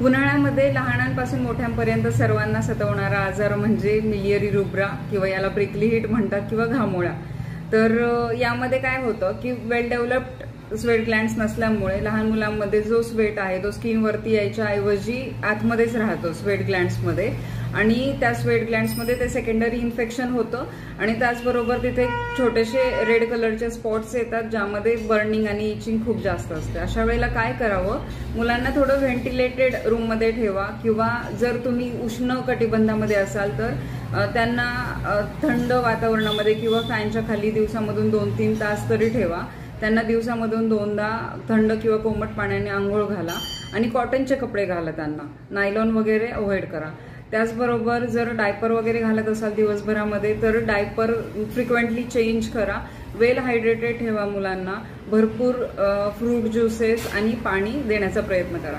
उन्हाळ्यामध्ये लहानांपासून मोठ्यांपर्यंत सर्वांना सतावणारा आजार म्हणजे मिलियरी रुब्रा किंवा याला प्रिकली हीट म्हणतात किंवा घामोळ्या। तर यामध्ये काय होतं की वेल डेव्हलप्ड स्वेट ग्लँड्स नसल्यामुळे लहान मुलांमध्ये जो स्वेट आहे तो स्किनवरती यायच्या ऐवजी आतमध्येच राहतो स्वेट ग्लँड्समध्ये, आणि त्या स्वेट ग्लँड्समध्ये ते सेकंडरी इन्फेक्शन होतं आणि त्याचबरोबर तिथे छोटेसे रेड कलरचे स्पॉट्स येतात ज्यामध्ये बर्निंग आणि इचिंग खूप जास्त असते। अशा वेळेला काय करावं, मुलांना थोडं व्हेंटिलेटेड रूममध्ये ठेवा किंवा जर तुम्ही उष्ण कटिबंधामध्ये असाल तर त्यांना थंड वातावरणामध्ये किंवा फॅनच्या खाली दिवसामधून 2-3 तास तरी ठेवा। त्यांना दिवसामधून 2दा थंड किंवा कोमट पाण्याने आंघोळ घाला आणि कॉटनचे कपडे घाला, त्यांना नायलॉन वगैरे अवॉइड करा। त्याचबरोबर जर डायपर वगैरे घालत असाल दिवसभरामध्ये तर डायपर फ्रिक्वेंटली चेंज करा। वेल हायड्रेटेड ठेवा मुलांना, भरपूर फ्रूट ज्युसेस आणि पाणी देण्याचा प्रयत्न करा।